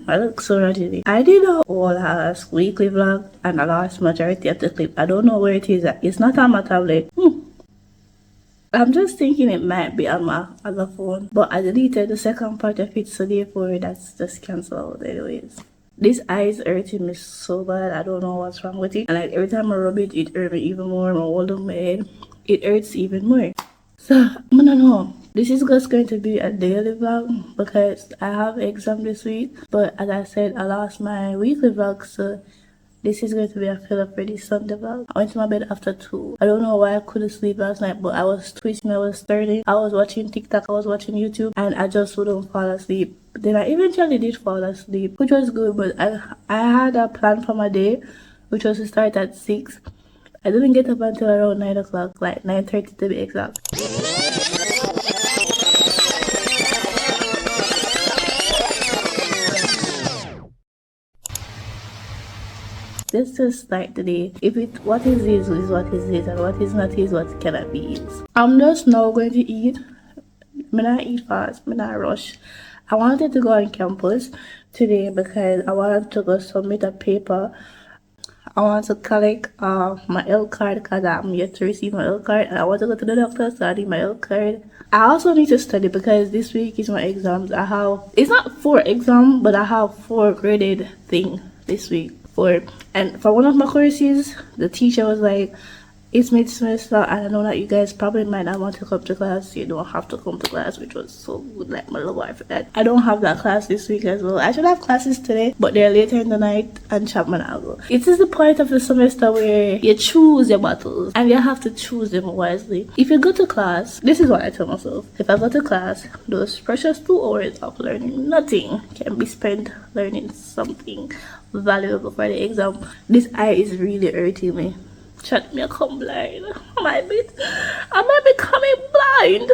I look so ratchet. I did a whole ass weekly vlog and I lost majority of the clip. I don't know where it is at. It's not on my tablet. I'm just thinking it might be on my other phone, but I deleted the second part of it, so therefore that's just cancelled anyways. This eye is hurting me so bad. I don't know what's wrong with it, and like every time I rub it, it hurts me even more. I hold on my head, it hurts even more. So I don't know. This is just going to be a daily vlog because I have exam this week, but as I said, I lost my weekly vlog, so this is going to be a fill-up for this Sunday vlog. I went to my bed after 2. I don't know why I couldn't sleep last night, but I was twisting, I was turning, I was watching TikTok, I was watching YouTube, and I just wouldn't fall asleep. Then I eventually did fall asleep, which was good, but I had a plan for my day, which was to start at 6. I didn't get up until around 9 o'clock, like 9:30 to be exact. Let's just start the day. What is this is what is this, and what is not is what cannot be is. I'm just now going to eat. I'm not eat fast, I'm not rush. I wanted to go on campus today because I wanted to go submit a paper. I want to collect my L card because I'm yet to receive my L card, and I want to go to the doctor, so I need my L card. I also need to study because this week is my exams. It's not 4 exams, but I have 4 graded things this week. And for one of my courses, the teacher was like, it's mid-semester, and I know that you guys probably might not want to come to class. You don't have to come to class, which was so good. Like my love for that. I don't have that class this week as well. I should have classes today, but they're later in the night and Chapman Algo. It is the point of the semester where you choose your battles and you have to choose them wisely. If you go to class, this is what I tell myself. If I go to class, those precious 2 hours of learning nothing can be spent learning something valuable for the exam. This eye is really hurting me. Shut me, I come blind. I might be becoming blind.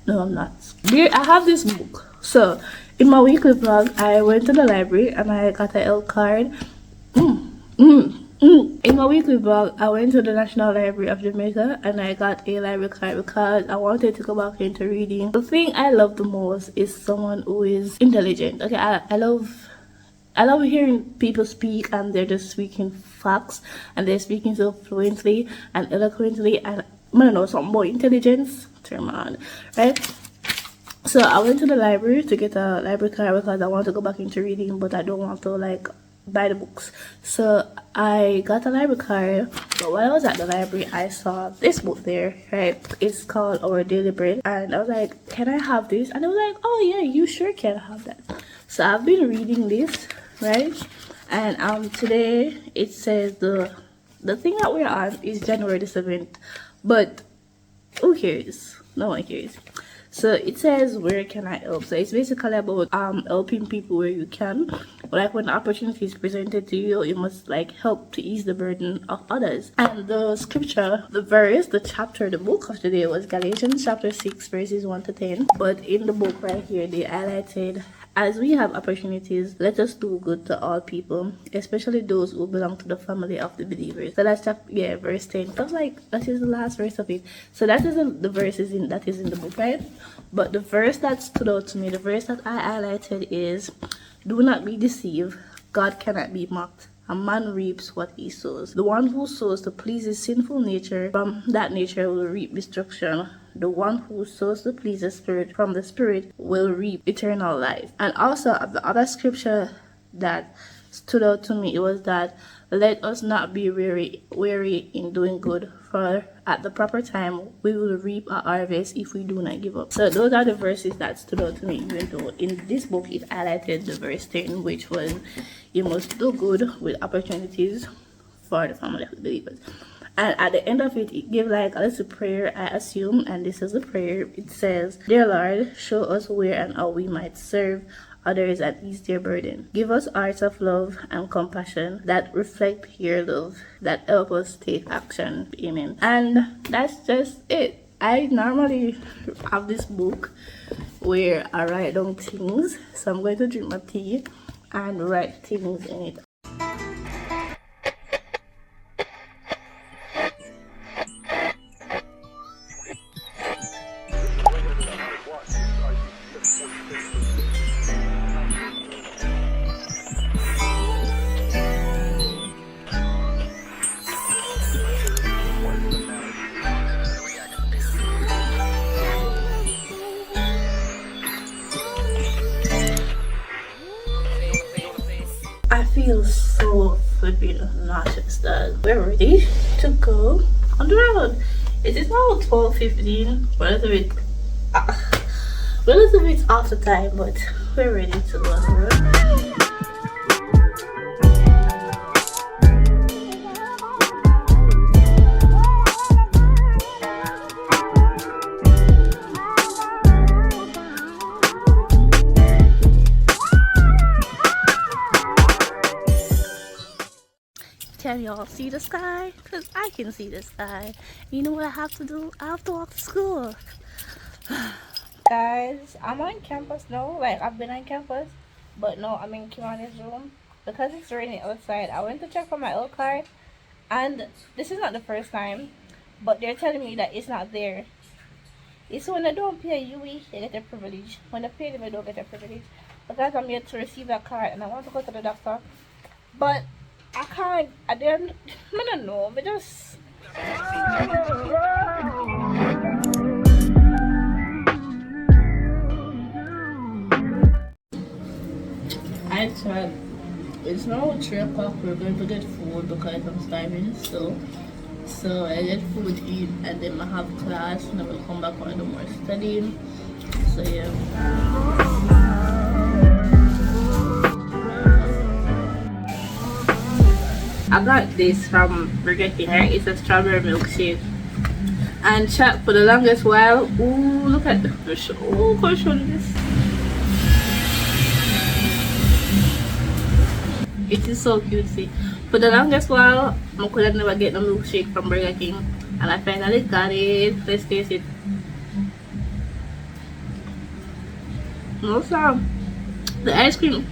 No, I'm not. I have this book. So in my weekly vlog, I went to the library and I got an L card. In my weekly vlog, I went to the National Library of Jamaica and I got a library card because I wanted to go back into reading. The thing I love the most is someone who is intelligent. Okay, I love hearing people speak and they're just speaking facts and they're speaking so fluently and eloquently, and I don't know, some more intelligence. Turn on, right? So I went to the library to get a library card because I want to go back into reading, but I don't want to like buy the books. So I got a library card, but while I was at the library, I saw this book there, right? It's called Our Daily Bread, and I was like, can I have this? And I was like, oh yeah, you sure can have that. So I've been reading this, right? And today it says the thing that we're on is January the 7th, but who cares? No one cares. So it says, where can I help? So it's basically about helping people where you can. Like when opportunity is presented to you, you must like help to ease the burden of others. And the scripture, the verse, the chapter, the book of today was Galatians chapter 6 verses 1 to 10. But in the book right here, they highlighted, as we have opportunities, let us do good to all people, especially those who belong to the family of the believers. So that's verse 10. I was like, that is the last verse of it. So that isn't the verses that is in the book, right? But the verse that stood out to me, the verse that I highlighted is, do not be deceived. God cannot be mocked. A man reaps what he sows. The one who sows to please his sinful nature, from that nature will reap destruction. The one who sows to please the Spirit, from the Spirit will reap eternal life. And also the other scripture that stood out to me, it was that let us not be weary in doing good, for at the proper time we will reap a harvest if we do not give up. So those are the verses that stood out to me, even though in this book it highlighted the verse 10, which was you must do good with opportunities for the family of the believers. And at the end of it, it gave like a little prayer, I assume, and this is the prayer. It says, dear Lord, show us where and how we might serve others and ease their burden. Give us hearts of love and compassion that reflect your love, that help us take action. Amen. And that's just it. I normally have this book where I write down things, so I'm going to drink my tea and write things in it. I feel so flipping nauseous that we're ready to go on the road. It is now 12:15. Relatively after time, but we're ready to go on the road. Can y'all see the sky? Because I can see the sky. You know what I have to do? I have to walk to school. Guys, I'm on campus now. Like, I've been on campus, but no, I'm in Kimani's room. Because it's raining outside, I went to check for my old card, and this is not the first time, but they're telling me that it's not there. It's when they don't pay a UE, they get a privilege. When they pay them, they don't get a privilege. Because I'm yet to receive that card, and I want to go to the doctor, but I can't. I don't know, but just I tried. It's now 3 o'clock. We're going to get food because I'm starving still. So I get food to eat, and then I have class, and then we'll come back and do more studying. So yeah. I got this from Burger King, right? It's a strawberry milkshake. And chat for the longest while. Ooh, look at the fish. Ooh, can I show you this? It is so cutesy. For the longest while, I could never get the milkshake from Burger King. And I finally got it. Let's taste it. No sound. The ice cream.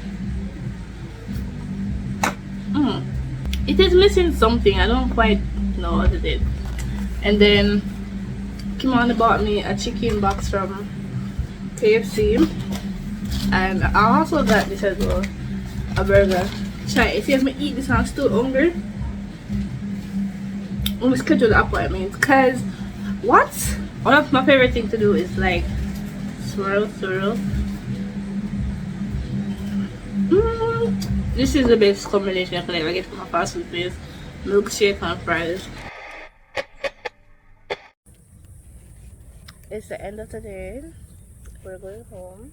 It is missing something. I don't quite know what it is. And then Kimani bought me a chicken box from KFC, and I also got this as well, a burger. Try it. See if I eat this, I'm still hungry. I'm gonna schedule the appointment because one of my favorite things to do is like swirl. This is the best combination I can ever get from a fast food place. Milkshake and fries. It's the end of the day. We're going home.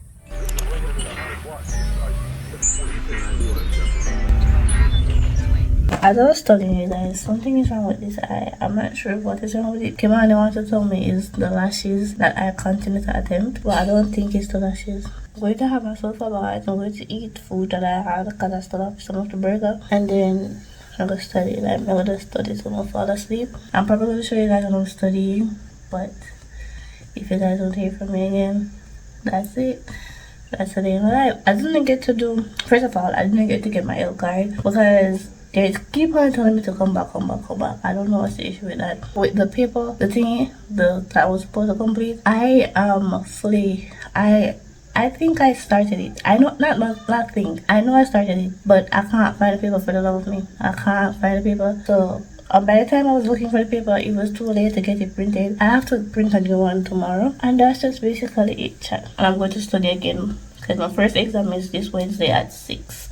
As I was telling you guys, something is wrong with this eye. I'm not sure what is wrong with it. Kimani wants to tell me is the lashes that I continue to attempt, but I don't think it's the lashes. I'm going to have myself a bath. I'm going to eat food that I had because I still have some of the burger, and then I'm going to study. Like, I'm going to study till I fall asleep. I'm probably going to show you guys when I'm studying, but if you guys don't hear from me again, that's it. That's the day of my life. I didn't get to do, first of all, I didn't get to get my L card because they keep on telling me to come back. I don't know what's the issue with that. With the paper, the thingy, that I was supposed to complete, I am fully, I think I started it. I know, not think. I know I started it, but I can't find the paper for the love of me. I can't find the paper. So by the time I was looking for the paper, it was too late to get it printed. I have to print a new one tomorrow, and that's just basically it, chat. And I'm going to study again because my first exam is this Wednesday at 6.